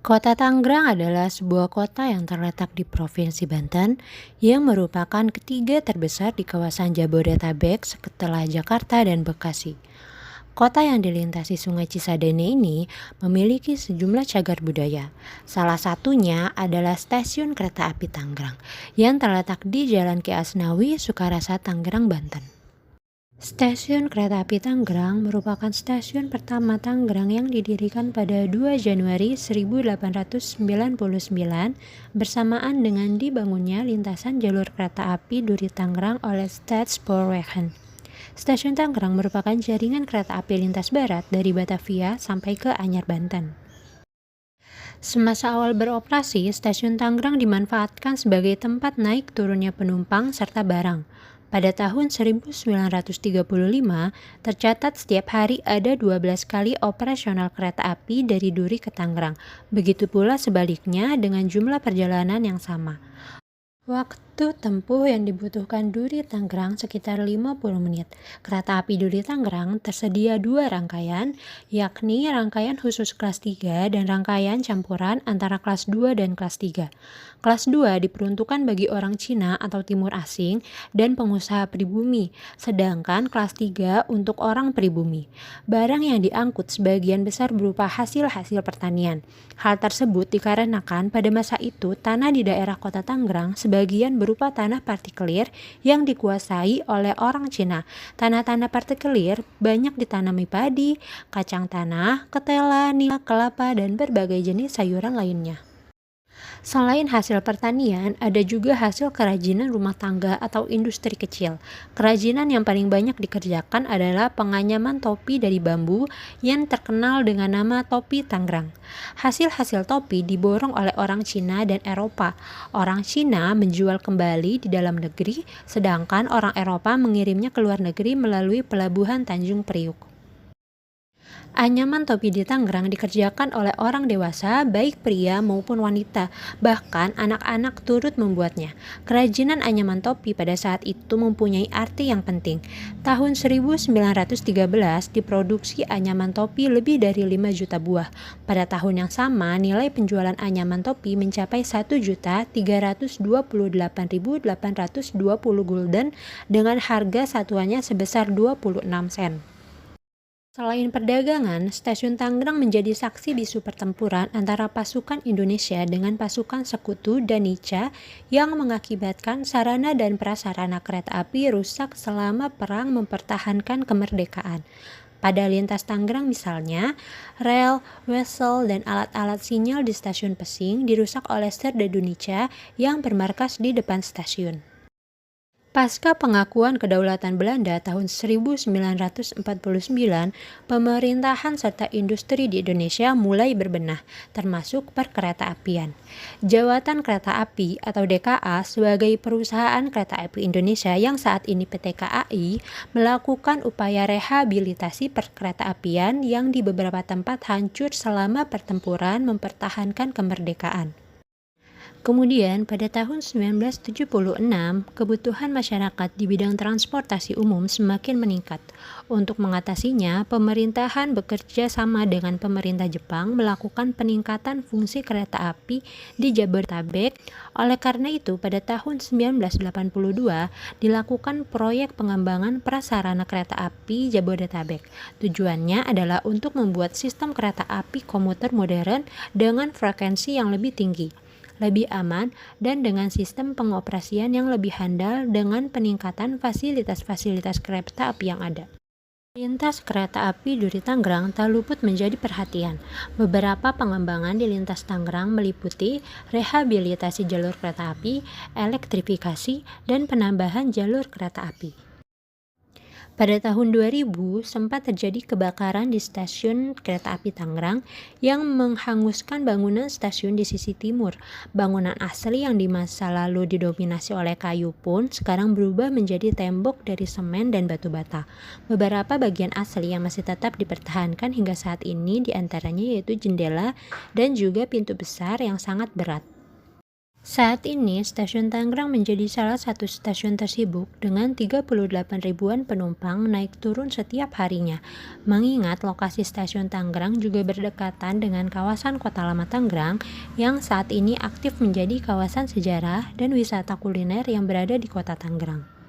Kota Tangerang adalah sebuah kota yang terletak di Provinsi Banten yang merupakan ketiga terbesar di kawasan Jabodetabek setelah Jakarta dan Bekasi. Kota yang dilintasi Sungai Cisadane ini memiliki sejumlah cagar budaya. Salah satunya adalah Stasiun Kereta Api Tangerang yang terletak di Jalan Ki Asnawi, Sukarasa, Tangerang, Banten. Stasiun Kereta Api Tangerang merupakan stasiun pertama Tangerang yang didirikan pada 2 Januari 1899 bersamaan dengan dibangunnya lintasan jalur kereta api Duri Tangerang oleh Staatspoorwegen. Stasiun Tangerang merupakan jaringan kereta api lintas barat dari Batavia sampai ke Anyar, Banten. Semasa awal beroperasi, Stasiun Tangerang dimanfaatkan sebagai tempat naik turunnya penumpang serta barang. Pada tahun 1935, tercatat setiap hari ada 12 kali operasional kereta api dari Duri ke Tangerang. Begitu pula sebaliknya dengan jumlah perjalanan yang sama. Waktu tempuh yang dibutuhkan Duri Tangerang sekitar 50 menit. Kereta api Duri Tangerang tersedia 2 rangkaian, yakni rangkaian khusus kelas 3 dan rangkaian campuran antara kelas 2 dan kelas 3. Kelas 2 diperuntukkan bagi orang Cina atau Timur Asing dan pengusaha pribumi, sedangkan kelas 3 untuk orang pribumi. Barang yang diangkut sebagian besar berupa hasil-hasil pertanian. Hal tersebut dikarenakan pada masa itu tanah di daerah kota Tangerang sebagian berupa tanah partikelir yang dikuasai oleh orang Cina. Tanah-tanah partikelir banyak ditanami padi, kacang tanah, ketela, nila, kelapa, dan berbagai jenis sayuran lainnya. Selain hasil pertanian, ada juga hasil kerajinan rumah tangga atau industri kecil. Kerajinan yang paling banyak dikerjakan adalah penganyaman topi dari bambu yang terkenal dengan nama topi Tangerang. Hasil-hasil topi diborong oleh orang Cina dan Eropa. Orang Cina menjual kembali di dalam negeri, sedangkan orang Eropa mengirimnya ke luar negeri melalui pelabuhan Tanjung Priuk. Anyaman topi di Tangerang dikerjakan oleh orang dewasa, baik pria maupun wanita, bahkan anak-anak turut membuatnya. Kerajinan anyaman topi pada saat itu mempunyai arti yang penting. Tahun 1913 diproduksi anyaman topi lebih dari 5 juta buah. Pada tahun yang sama, nilai penjualan anyaman topi mencapai 1.328.820 gulden dengan harga satuannya sebesar 26 sen. Selain perdagangan, Stasiun Tangerang menjadi saksi bisu pertempuran antara pasukan Indonesia dengan pasukan Sekutu dan Nica yang mengakibatkan sarana dan prasarana kereta api rusak selama perang mempertahankan kemerdekaan. Pada lintas Tangerang misalnya, rel, wesel, dan alat-alat sinyal di Stasiun Pesing dirusak oleh serdadu Nica yang bermarkas di depan stasiun. Pasca pengakuan kedaulatan Belanda tahun 1949, pemerintahan serta industri di Indonesia mulai berbenah, termasuk perkereta-apian. Jawatan Kereta Api atau DKA sebagai perusahaan kereta api Indonesia yang saat ini PT KAI melakukan upaya rehabilitasi perkereta-apian yang di beberapa tempat hancur selama pertempuran mempertahankan kemerdekaan. Kemudian pada tahun 1976, kebutuhan masyarakat di bidang transportasi umum semakin meningkat. Untuk mengatasinya, pemerintahan bekerja sama dengan pemerintah Jepang melakukan peningkatan fungsi kereta api di Jabodetabek. Oleh karena itu, pada tahun 1982 dilakukan proyek pengembangan prasarana kereta api Jabodetabek. Tujuannya adalah untuk membuat sistem kereta api komuter modern dengan frekuensi yang lebih tinggi, lebih aman, dan dengan sistem pengoperasian yang lebih handal dengan peningkatan fasilitas-fasilitas kereta api yang ada. Lintas kereta api Duri Tangerang tak luput menjadi perhatian. Beberapa pengembangan di lintas Tangerang meliputi rehabilitasi jalur kereta api, elektrifikasi, dan penambahan jalur kereta api. Pada tahun 2000, sempat terjadi kebakaran di stasiun kereta api Tangerang yang menghanguskan bangunan stasiun di sisi timur. Bangunan asli yang di masa lalu didominasi oleh kayu pun sekarang berubah menjadi tembok dari semen dan batu bata. Beberapa bagian asli yang masih tetap dipertahankan hingga saat ini diantaranya yaitu jendela dan juga pintu besar yang sangat berat. Saat ini, Stasiun Tangerang menjadi salah satu stasiun tersibuk dengan 38 ribuan penumpang naik turun setiap harinya. Mengingat lokasi Stasiun Tangerang juga berdekatan dengan kawasan Kota Lama Tangerang yang saat ini aktif menjadi kawasan sejarah dan wisata kuliner yang berada di Kota Tangerang.